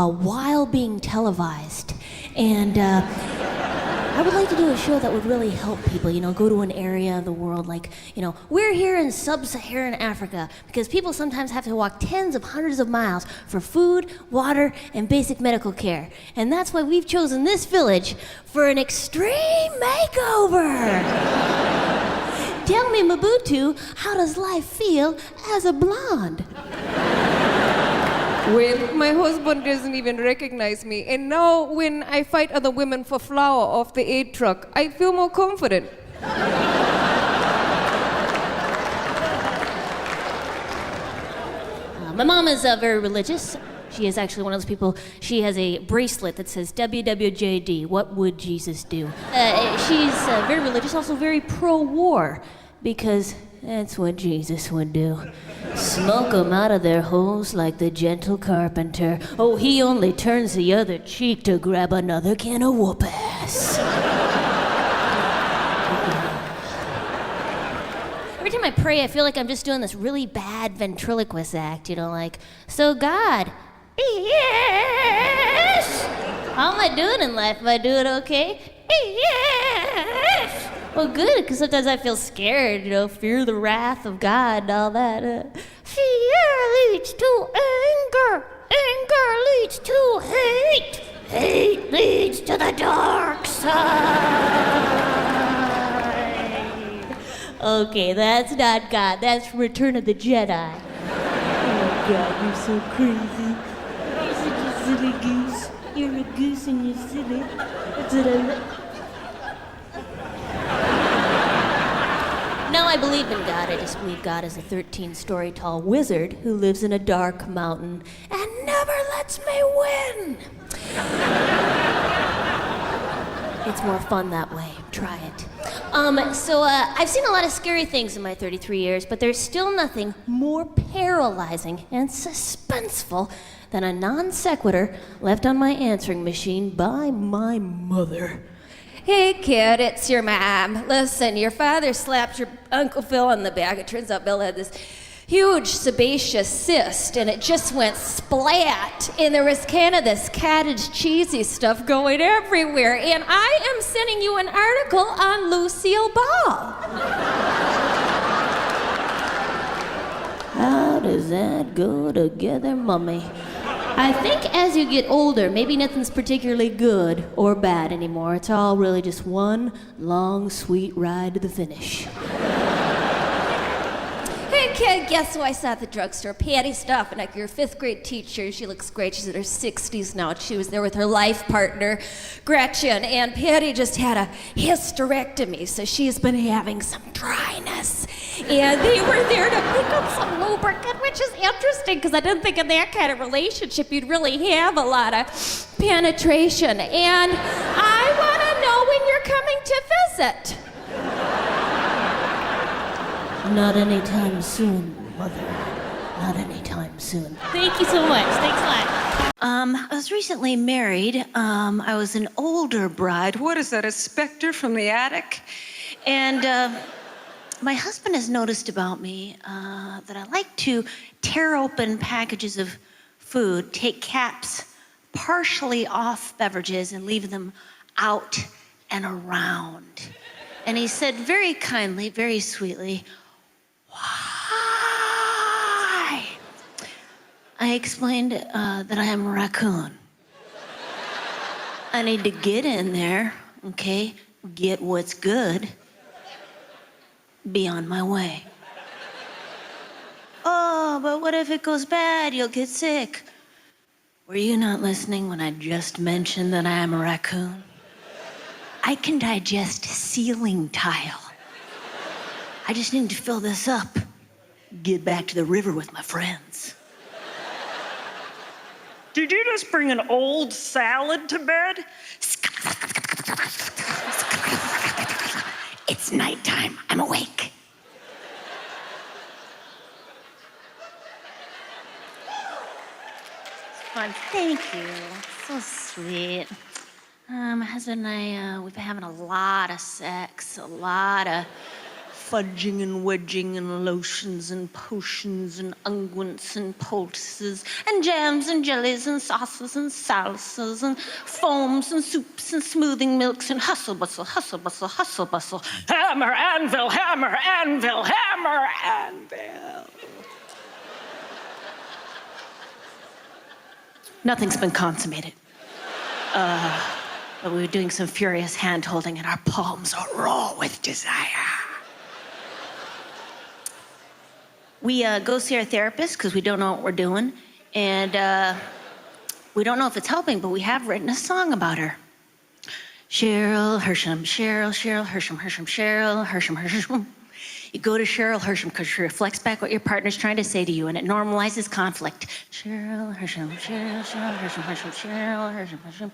while being televised. And I would like to do a show that would really help people, go to an area of the world like, we're here in sub-Saharan Africa because people sometimes have to walk tens of hundreds of miles for food, water, and basic medical care. And that's why we've chosen this village for an extreme makeover. Tell me, Mobutu, how does life feel as a blonde? Well, my husband doesn't even recognize me. And now when I fight other women for flour off the aid truck, I feel more confident. My mom is very religious. She is actually one of those people, she has a bracelet that says WWJD, what would Jesus do? She's very religious, also very pro-war, because that's what Jesus would do. Smoke 'em out of their holes like the gentle carpenter. Oh, he only turns the other cheek to grab another can of whoop-ass. Every time I pray, I feel like I'm just doing this really bad ventriloquist act, like, so God, yes! How am I doing in life? Am I doing okay? Yes! Well, good, because sometimes I feel scared, fear the wrath of God and all that. Fear leads to anger. Anger leads to hate. Hate leads to the dark side. Okay, that's not God. That's Return of the Jedi. Oh, God, you're so crazy. You're such a silly goose. You're a goose and you're silly. That's what I Now I believe in God. I just believe God is a 13-story tall wizard who lives in a dark mountain and never lets me win. It's more fun that way. Try it. I've seen a lot of scary things in my 33 years, but there's still nothing more paralyzing and suspenseful than a non sequitur left on my answering machine by my mother. Hey, kid, it's your mom. Listen, your father slapped your Uncle Phil on the back. It turns out Bill had this huge sebaceous cyst, and it just went splat. And there was kind of this cottage cheesy stuff going everywhere. And I am sending you an article on Lucille Ball. How does that go together, Mummy? I think as you get older, maybe nothing's particularly good or bad anymore. It's all really just one long, sweet ride to the finish. Hey, kid, guess who I saw at the drugstore? Patty Stoffanek, your 5th grade teacher. She looks great. She's in her 60s now. She was there with her life partner, Gretchen, and Patty just had a hysterectomy, so she's been having some dryness. And they were there to pick up some lubricant, which is interesting, because I didn't think in that kind of relationship you'd really have a lot of penetration. And I want to know when you're coming to visit. Not anytime soon, Mother. Not anytime soon. Thank you so much. Thanks a lot. I was recently married. I was an older bride. What is that, a specter from the attic? And my husband has noticed about me that I like to tear open packages of food, take caps partially off beverages, and leave them out and around. And he said very kindly, very sweetly, "Why?" I explained that I am a raccoon. I need to get in there, okay, get what's good, be on my way. "Oh, but what if it goes bad? You'll get sick." Were you not listening when I just mentioned that I am a raccoon? I can digest ceiling tile. I just need to fill this up. Get back to the river with my friends. Did you just bring an old salad to bed? It's nighttime. I'm awake. Fun. Thank you. So sweet. My husband and I, we've been having a lot of sex, a lot of fudging and wedging and lotions and potions and unguents and poultices and jams and jellies and sauces and salsas and foams and soups and smoothing milks and hustle bustle, hustle bustle, hustle bustle. Hammer, anvil, hammer, anvil, hammer, anvil. Nothing's been consummated. But we were doing some furious hand-holding and our palms are raw with desire. We go see our therapist because we don't know what we're doing. And we don't know if it's helping, but we have written a song about her. Cheryl Hersham, Cheryl, Cheryl Hersham, Hersham, Cheryl Hersham, Hersham. You go to Cheryl Hersham because she reflects back what your partner's trying to say to you and it normalizes conflict. Cheryl Hersham, Cheryl, Cheryl Hersham, Hersham, Cheryl Hersham, Hersham.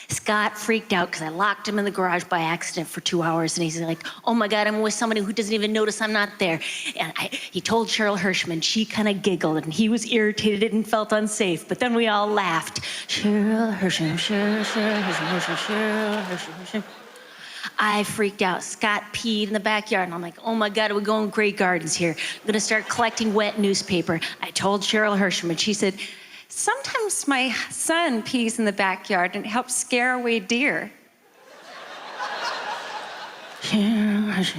Scott freaked out because I locked him in the garage by accident for 2 hours, and he's like, oh my God, I'm with somebody who doesn't even notice I'm not there. And he told Cheryl Hersham, and she kind of giggled, and he was irritated and felt unsafe, but then we all laughed. Cheryl Hersham, Cheryl, Cheryl Hersham, Hersham, Cheryl Hersham, Hersham. I freaked out. Scott peed in the backyard, and I'm like, oh my God, are we going Great Gardens here? I'm gonna start collecting wet newspaper. I told Cheryl Hersham, and she said, sometimes my son pees in the backyard and it helps scare away deer. Thank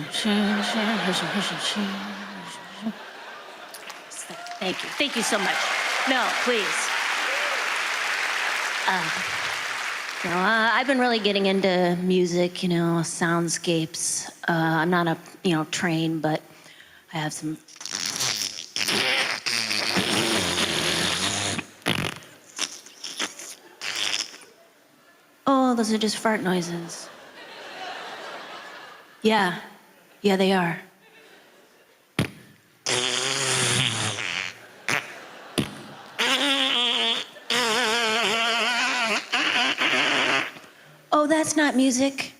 you. Thank you so much. No, please. I've been really getting into music, soundscapes. I'm not a, trained, but I have some. Oh, those are just fart noises. Yeah, they are. Oh, that's not music.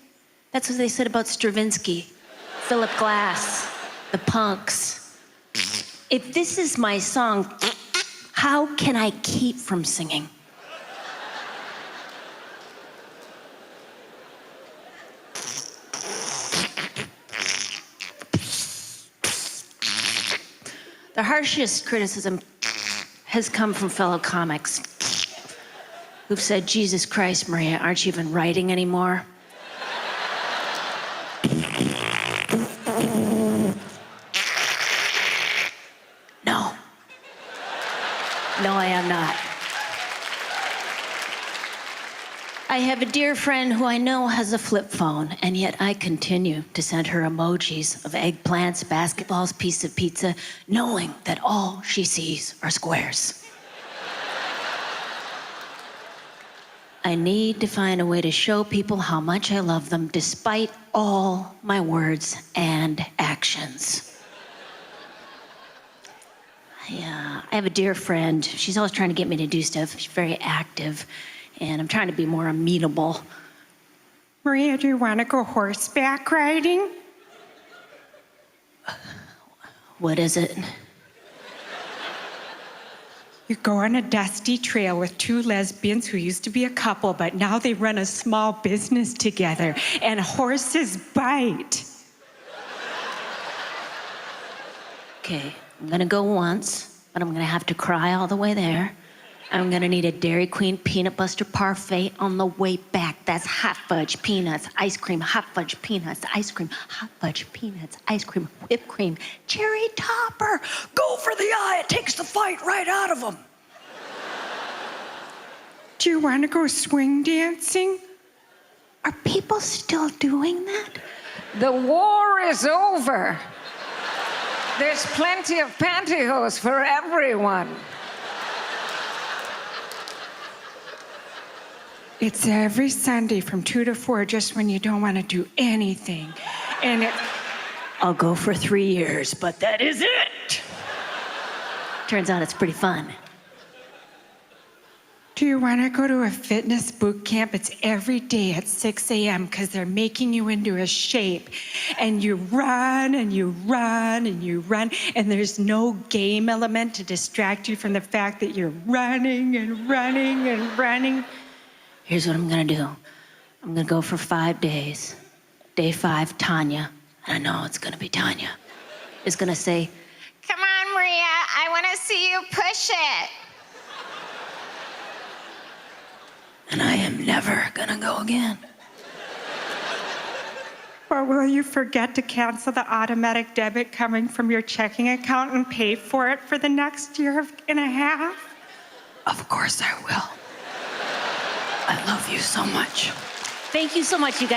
That's what they said about Stravinsky, Philip Glass, the punks. If this is my song, how can I keep from singing? The harshest criticism has come from fellow comics who've said, Jesus Christ, Maria, aren't you even writing anymore? No, I am not. I have a dear friend who I know has a flip phone, and yet I continue to send her emojis of eggplants, basketballs, piece of pizza, knowing that all she sees are squares. I need to find a way to show people how much I love them despite all my words and actions. I have a dear friend. She's always trying to get me to do stuff. She's very active. And I'm trying to be more amenable. Maria, do you want to go horseback riding? What is it? You go on a dusty trail with two lesbians who used to be a couple, but now they run a small business together, and horses bite. Okay, I'm gonna go once, but I'm gonna have to cry all the way there. I'm gonna need a Dairy Queen peanut butter parfait on the way back. That's hot fudge, peanuts, ice cream, hot fudge, peanuts, ice cream, hot fudge, peanuts, ice cream, whipped cream, cherry topper. Go for the eye, it takes the fight right out of them. Do you want to go swing dancing? Are people still doing that? The war is over. There's plenty of pantyhose for everyone. It's every Sunday from 2 to 4, just when you don't want to do anything. And I'll go for 3 years, but that is it. Turns out it's pretty fun. do you want to go to a fitness boot camp? It's every day at 6 a.m. because they're making you into a shape. And you run and you run and you run. And there's no game element to distract you from the fact that you're running and running and running. Here's what I'm gonna do. I'm gonna go for 5 days. Day 5, Tanya. And I know it's gonna be Tanya. Is gonna say, Come on, Maria, I want to see you push it. and I am never gonna go again. Or will you forget to cancel the automatic debit coming from your checking account and pay for it for the next year and a half? Of course I will. I love you so much. Thank you so much, you guys.